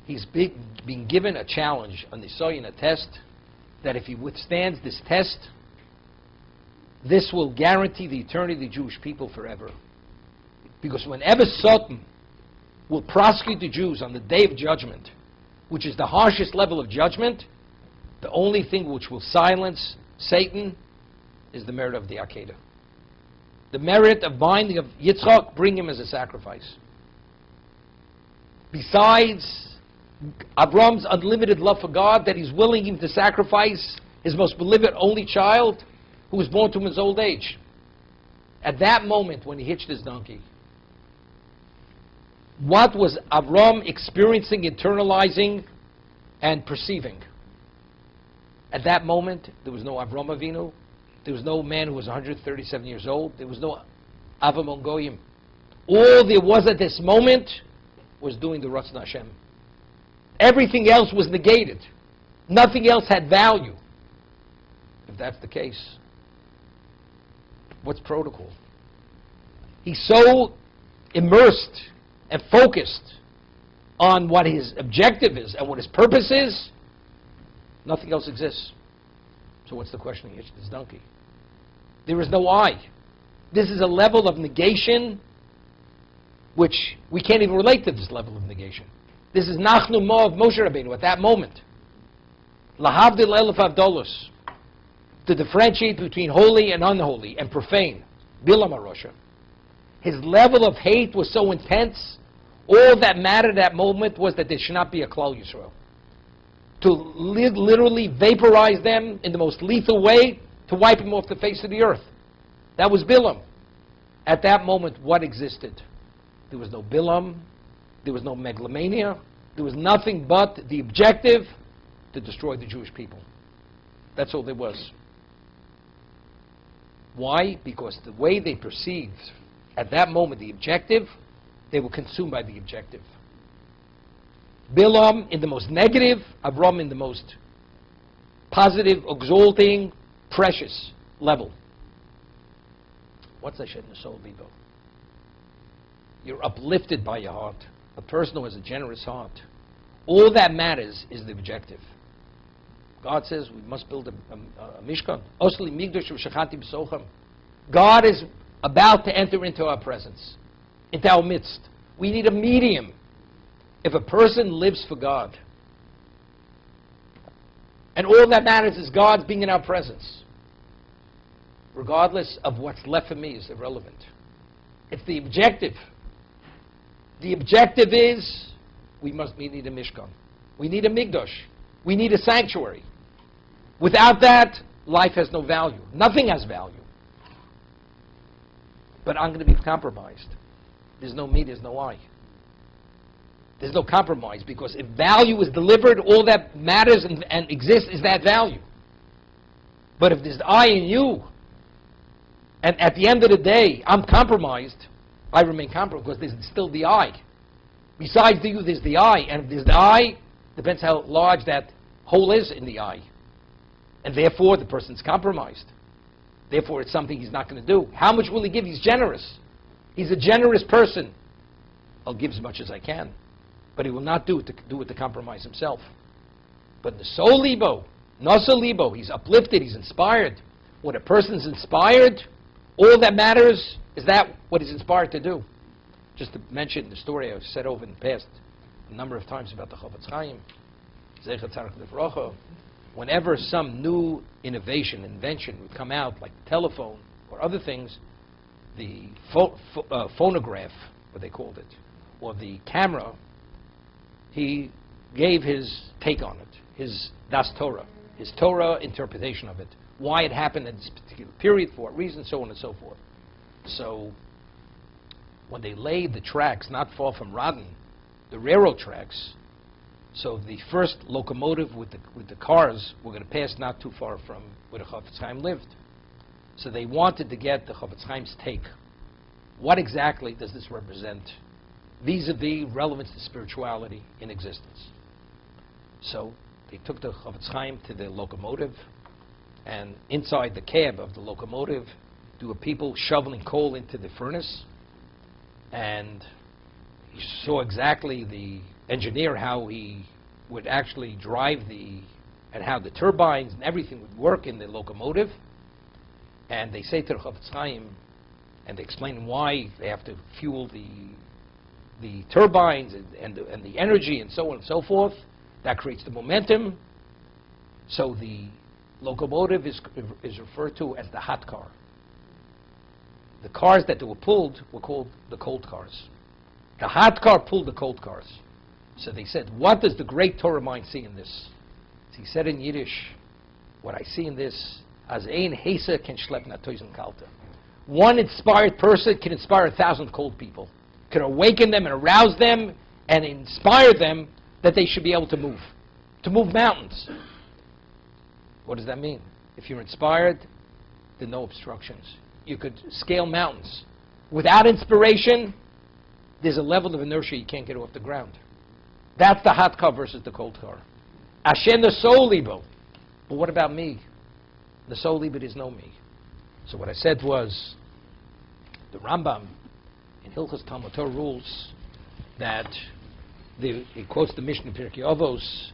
He's being given a challenge on the Soyin, a test, that if he withstands this test, this will guarantee the eternity of the Jewish people forever. Because whenever Satan will prosecute the Jews on the day of judgment, which is the harshest level of judgment, the only thing which will silence Satan is the merit of the Akedah. The merit of binding of Yitzchak, bring him as a sacrifice. Besides Avram's unlimited love for God, that he's willing even to sacrifice his most beloved only child, who was born to him in his old age. At that moment when he hitched his donkey, what was Avram experiencing, internalizing, and perceiving? At that moment, there was no Avram Avinu. There was no man who was 137 years old. There was no Avamon Goyim. All there was at this moment was doing the Ratzon Hashem. Everything else was negated. Nothing else had value. If that's the case, what's protocol? He's so immersed and focused on what his objective is and what his purpose is, nothing else exists. So what's the question? He hitched his donkey. There is no I. This is a level of negation which we can't even relate to this level of negation. This is Nachnu Ma of Moshe Rabbeinu at that moment. Lahavdil elef avdolos. To differentiate between holy and unholy and profane. Bilam HaRosha. His level of hate was so intense, all that mattered at that moment was that there should not be a Klal Yisrael. To literally vaporize them in the most lethal way, to wipe them off the face of the earth. That was Bilam. At that moment, what existed? There was no Bilam, there was no megalomania, there was nothing but the objective to destroy the Jewish people. That's all there was. Why? Because the way they perceived at that moment the objective, they were consumed by the objective. Bilam in the most negative, Avram in the most positive, exalting, precious level. What's Hashem Nesol Libo? You're uplifted by your heart. A person who has a generous heart. All that matters is the objective. God says we must build a Mishkan. Osli Migdash Shachanti B'Socham. God is about to enter into our presence, into our midst. We need a medium. If a person lives for God, and all that matters is God's being in our presence, regardless of what's left for me is irrelevant. It's the objective. The objective is we need a Mishkan. We need a Migdash. We need a sanctuary. Without that, life has no value. Nothing has value. But I'm going to be compromised. There's no me, there's no I. There's no compromise, because if value is delivered, all that matters and exists is that value. But if there's I in you, and at the end of the day, I'm compromised, I remain compromised because there's still the I. Besides the you, there's the I. And if there's the I, depends how large that hole is in the I. And therefore, the person's compromised. Therefore, it's something he's not going to do. How much will he give? He's generous. He's a generous person. I'll give as much as I can. But he will not do it to compromise himself. But the soul libo, nasa libo, he's uplifted, he's inspired. When a person's inspired, all that matters is that what he's inspired to do. Just to mention the story I've said over in the past a number of times about the Chofetz Chaim, Zecher Tzarech Livrocha. Whenever some new innovation, invention would come out, like the telephone or other things, the phonograph, what they called it, or the camera, he gave his take on it, his Das Torah, his Torah interpretation of it, why it happened at this particular period, for what reason, so on and so forth. So when they laid the tracks not far from Radin, the railroad tracks, so the first locomotive with the cars were going to pass not too far from where the Chofetz Chaim lived. So they wanted to get the Chofetz Chaim's take. What exactly does this represent vis-a-vis relevance to spirituality in existence? So they took the Chofetz Chaim to the locomotive, and inside the cab of the locomotive there were people shoveling coal into the furnace, and he saw exactly the engineer how he would actually drive and how the turbines and everything would work in the locomotive. And they say to the Chofetz Chaim, and they explain why they have to fuel the turbines and the energy and so on and so forth. That creates the momentum. So the locomotive is referred to as the hot car. The cars that were pulled were called the cold cars. The hot car pulled the cold cars. So they said, what does the great Torah mind see in this? So he said in Yiddish, what I see in this, as ein hesa can schlep na toisen kalta. One inspired person can inspire 1,000 cold people, can awaken them and arouse them and inspire them that they should be able to move mountains. What does that mean? If you're inspired, there are no obstructions. You could scale mountains. Without inspiration, there's a level of inertia you can't get off the ground. That's the hot car versus the cold car. Ashen the soul libo. But what about me? The soul libo is no me. So what I said was, the Rambam in Hilchos Talmud Torah rules that he quotes the Mishnah Pirkei Avos.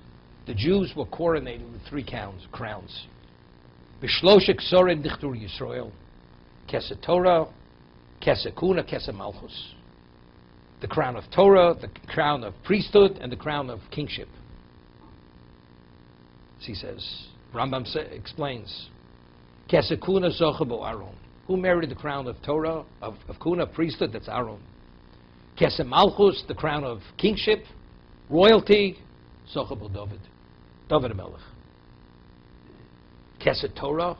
The Jews were coronated with 3 crowns. B'shloshe ksorim dichtur Yisrael, Kesed Torah, Kesed Kuna, Kesed Malchus. The crown of Torah, the crown of priesthood, and the crown of kingship. So he says, Rambam explains, Kesed Kuna zocha bo Aaron. Who merited the crown of Torah, of Kuna, priesthood? That's Aaron. Kesed Malchus, the crown of kingship, royalty, zocha bo David. David HaMelech. Kesed Torah.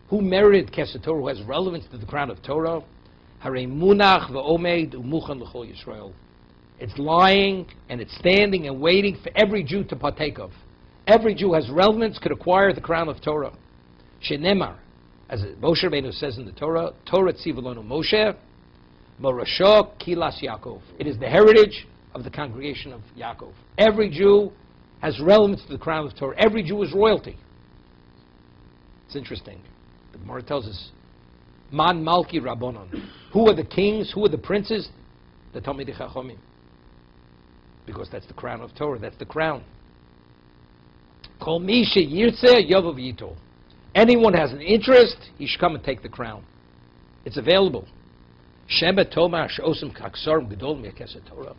Who merited Kesed Torah, who has relevance to the crown of Torah? Harei munach v'omed u'muchan l'chol Yisrael. It's lying and it's standing and waiting for every Jew to partake of. Every Jew has relevance, could acquire the crown of Torah. Shenemar, as Moshe Rabbeinu says in the Torah, Torah tziv Moshe, morasho kilas Yaakov. It is the heritage of the congregation of Yaakov. Every Jew has relevance to the crown of Torah. Every Jew is royalty. It's interesting. The Gemara tells us, Man Malki Rabbanon. Who are the kings? Who are the princes? The Talmidei Chachamim. Because that's the crown of Torah. That's the crown. Kol mi sheyirtzeh yovav yitol. Anyone has an interest, he should come and take the crown. It's available. Shema Tomar she'osem kaksarim gedol mi'kesed Torah.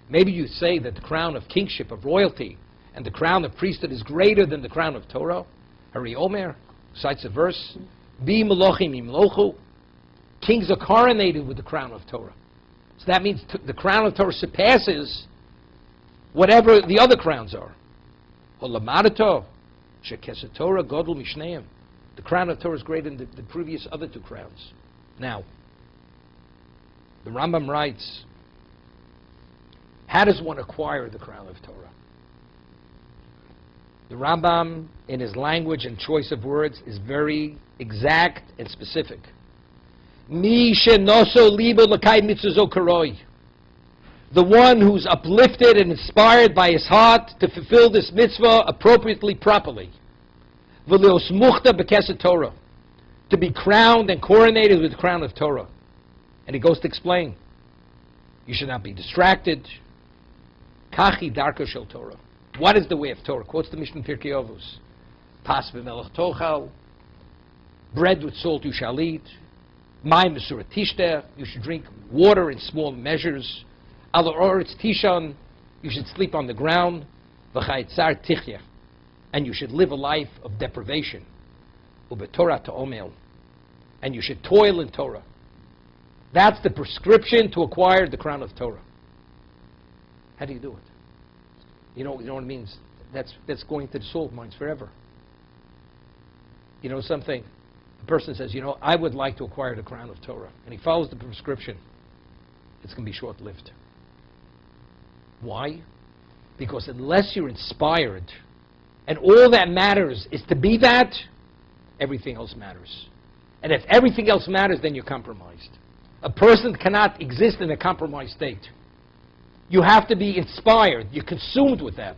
Maybe you say that the crown of kingship, of royalty, and the crown of priesthood is greater than the crown of Torah. Hari Omer cites a verse. Bi melochim imlochu. Kings are coronated with the crown of Torah. So that means the crown of Torah surpasses whatever the other crowns are. Olamadato shekesed Torah godol mishneim. The crown of Torah is greater than the previous other 2 crowns. Now, the Rambam writes, how does one acquire the crown of Torah? The Rambam, in his language and choice of words, is very exact and specific. Mi shenoso libo l'kai mitzuzo karoi. The one who's uplifted and inspired by his heart to fulfill this mitzvah appropriately, properly. V'leos muchta b'kesed Torah. To be crowned and coronated with the crown of Torah. And he goes to explain. You should not be distracted. Kachi darka shel Torah. What is the way of Torah? Quotes the Mishnah Pirkei Avos. Pas v'melech tochal. Bread with salt you shall eat. Mayim b'surat tishteh. You should drink water in small measures. Al oretz tishon. You should sleep on the ground. V'chayitzar tichya. And you should live a life of deprivation. Ubetorah ta'omel. And you should toil in Torah. That's the prescription to acquire the crown of Torah. How do you do it? You know what it means? That's going to the salt mines forever. You know something? A person says, I would like to acquire the crown of Torah. And he follows the prescription. It's going to be short-lived. Why? Because unless you're inspired, and all that matters is to be that, everything else matters. And if everything else matters, then you're compromised. A person cannot exist in a compromised state. You have to be inspired. You're consumed with that.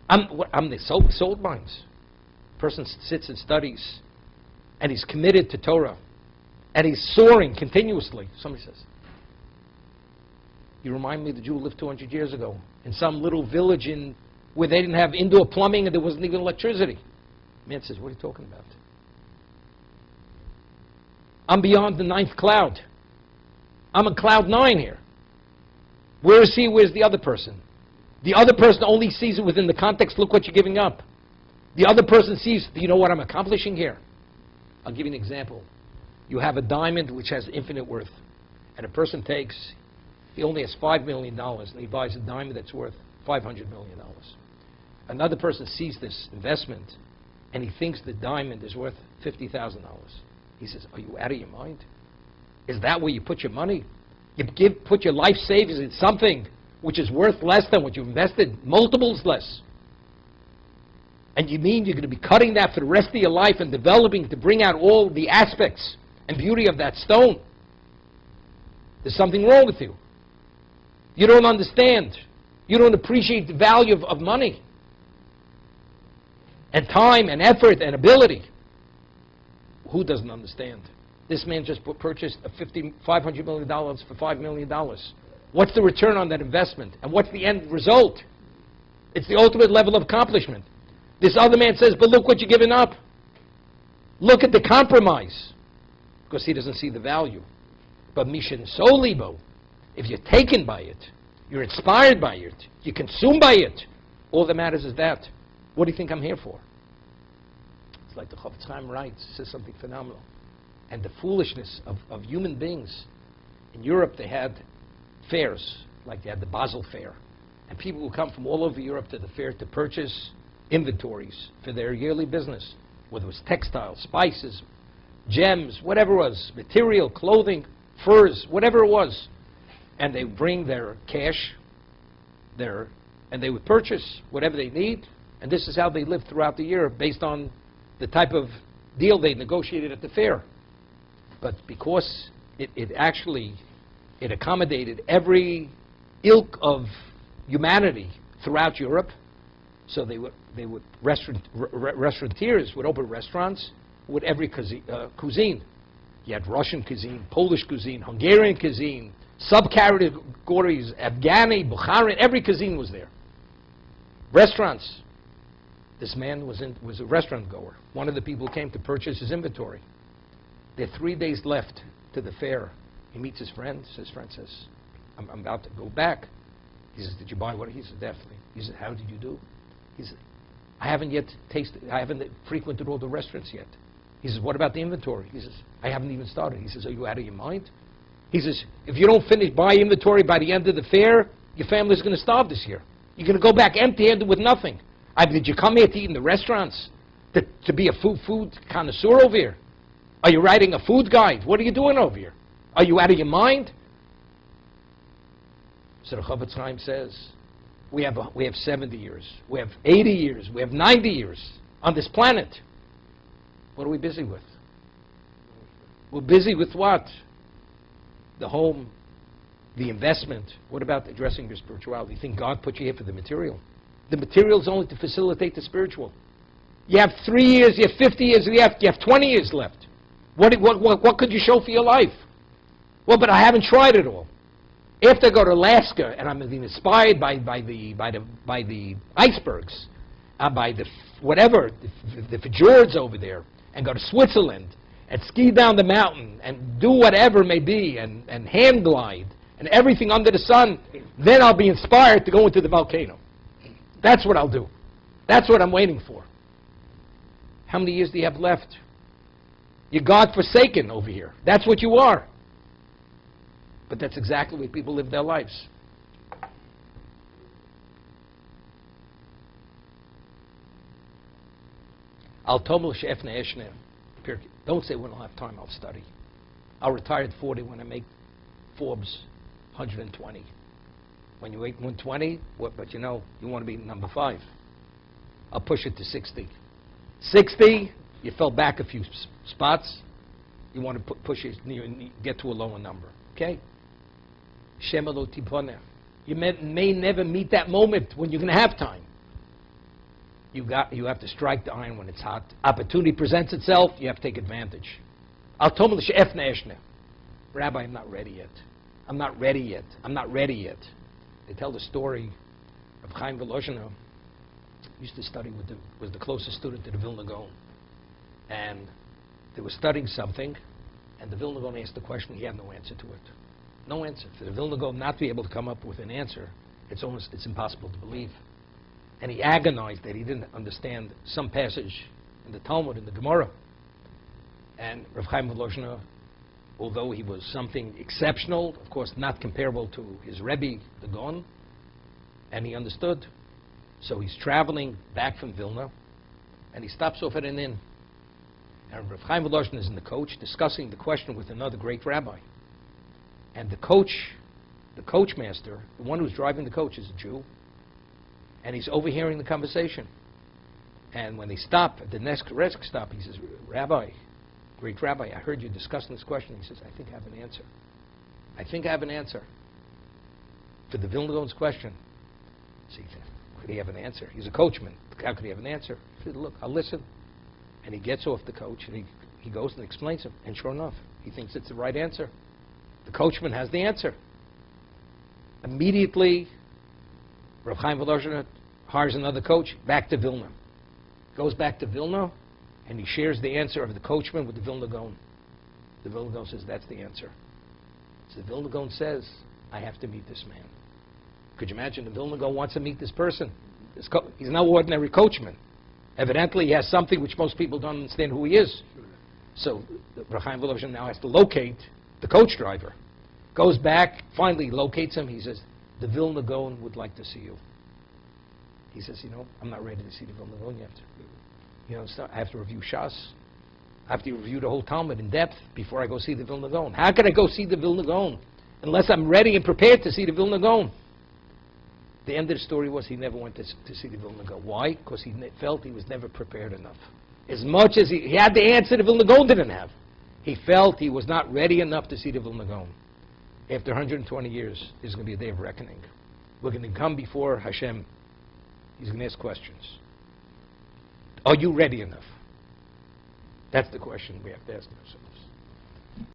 I'm the salt mines. A person sits and studies, and he's committed to Torah, and he's soaring continuously. Somebody says, you remind me of the Jew who lived 200 years ago in some little village where they didn't have indoor plumbing and there wasn't even electricity. The man says, what are you talking about? I'm beyond the 9th cloud. I'm on cloud 9 here. Where is he? Where's the other person? The other person only sees it within the context, look what you're giving up. The other person sees, do you know what I'm accomplishing here? I'll give you an example. You have a diamond which has infinite worth. And a person he only has $5 million, and he buys a diamond that's worth $500 million. Another person sees this investment, and he thinks the diamond is worth $50,000. He says, are you out of your mind? Is that where you put your money? You put your life savings in something which is worth less than what you've invested, multiples less. And you mean you're going to be cutting that for the rest of your life and developing to bring out all the aspects and beauty of that stone? There's something wrong with you. You don't understand. You don't appreciate the value of money and time and effort and ability. Who doesn't understand? This man just purchased a $500 million for $5 million. What's the return on that investment? And what's the end result? It's the ultimate level of accomplishment. This other man says, but look what you're giving up. Look at the compromise. Because he doesn't see the value. But Mishin Solibo, if you're taken by it, you're inspired by it, you're consumed by it, all that matters is that. What do you think I'm here for? It's like the Chofetz Chaim writes, says something phenomenal. And the foolishness of human beings. In Europe, they had fairs, like they had the Basel Fair. And people would come from all over Europe to the fair to purchase inventories for their yearly business, whether it was textiles, spices, gems, whatever it was, material, clothing, furs, whatever it was. And they would bring their cash, and they would purchase whatever they need. And this is how they lived throughout the year, based on the type of deal they negotiated at the fair. But because it accommodated every ilk of humanity throughout Europe, so restaurateurs would open restaurants with every cuisine. You had Russian cuisine, Polish cuisine, Hungarian cuisine, subcategories, Afghani, Bukharian, every cuisine was there. Restaurants. This man was a restaurant goer. One of the people came to purchase his inventory. There are 3 days left to the fair. He meets his friend. His friend says, I'm about to go back. He says, did you buy what? He says, definitely. He said, how did you do? He said, I haven't frequented all the restaurants yet. He says, what about the inventory? He says, I haven't even started. He says, are you out of your mind? He says, if you don't buy inventory by the end of the fair, your family's going to starve this year. You're going to go back empty-handed with nothing. Did you come here to eat in the restaurants? To be a food connoisseur over here? Are you writing a food guide? What are you doing over here? Are you out of your mind? So the Chofetz Chaim says, we have 70 years, we have 80 years, we have 90 years on this planet. What are we busy with? We're busy with what? The home, the investment. What about addressing your spirituality? You think God put you here for the material? The material is only to facilitate the spiritual. You have 3 years, you have 50 years, you have 20 years left. What could you show for your life? Well, but I haven't tried it all. After I go to Alaska and I'm being inspired by the icebergs, by the fjords over there, and go to Switzerland and ski down the mountain and do whatever it may be and hand glide and everything under the sun, then I'll be inspired to go into the volcano. That's what I'll do. That's what I'm waiting for. How many years do you have left? You're God-forsaken over here. That's what you are. But that's exactly the way people live their lives. Don't say we don't have time, I'll study. I'll retire at 40 when I make Forbes 120. When you make 120, but you know, you want to be number 5. I'll push it to 60. 60, you fell back a few spots. You want to push it, get to a lower number. Okay? Shemelo tipone. You may never meet that moment when you're going to have time. You have to strike the iron when it's hot. Opportunity presents itself, you have to take advantage. Rabbi, I'm not ready yet. I'm not ready yet. I'm not ready yet. They tell the story of Chaim Volozhiner. Used to study was the closest student to the Vilna Gaon. And they were studying something, and the Vilna Gaon asked the question, he had no answer to it. No answer. For the Vilna Gaon not to be able to come up with an answer, it's impossible to believe. And he agonized that he didn't understand some passage in the Talmud, in the Gemara. And Rav Chaim Volozhiner, although he was something exceptional, of course not comparable to his Rebbe, the Gaon, And he understood. So he's traveling back from Vilna, and he stops off at an inn. And Rav Chaim Volozhin is in the coach discussing the question with another great rabbi. And the coach master, the one who's driving the coach, is a Jew, and he's overhearing the conversation. And when they stop at the next rest stop, he says, Rabbi, great rabbi, I heard you discussing this question. He says, I think I have an answer. I think I have an answer for the Vilna Gaon's question. So he said, could he have an answer? He's a coachman. How could he have an answer? He said, look, I'll listen. And he gets off the coach, and he goes and explains it. And sure enough, he thinks it's the right answer. The coachman has the answer. Immediately, Rav Chaim Volozhin hires another coach back to Vilna. Goes back to Vilna, and he shares the answer of the coachman with the Vilna Gaon. The Vilna Gaon says, that's the answer. So the Vilna Gaon says, I have to meet this man. Could you imagine? The Vilna Gaon wants to meet this person. He's no ordinary coachman. Evidently, he has something which most people don't understand who he is. So Rav Chaim Volozhin now has to locate the coach driver. Goes back, finally locates him. He says, the Vilna Gaon would like to see you. He says, I'm not ready to see the Vilna Gaon yet. I have to review Shas. I have to review the whole Talmud in depth before I go see the Vilna Gaon. How can I go see the Vilna Gaon unless I'm ready and prepared to see the Vilna Gaon? The end of the story was he never went to see the Vilna Gaon. Why? Because he felt he was never prepared enough. As much as he had the answer the Vilna Gaon didn't have, he felt he was not ready enough to see the Vilna Gaon. After 120 years, there's going to be a day of reckoning. We're going to come before Hashem. He's going to ask questions. Are you ready enough? That's the question we have to ask ourselves.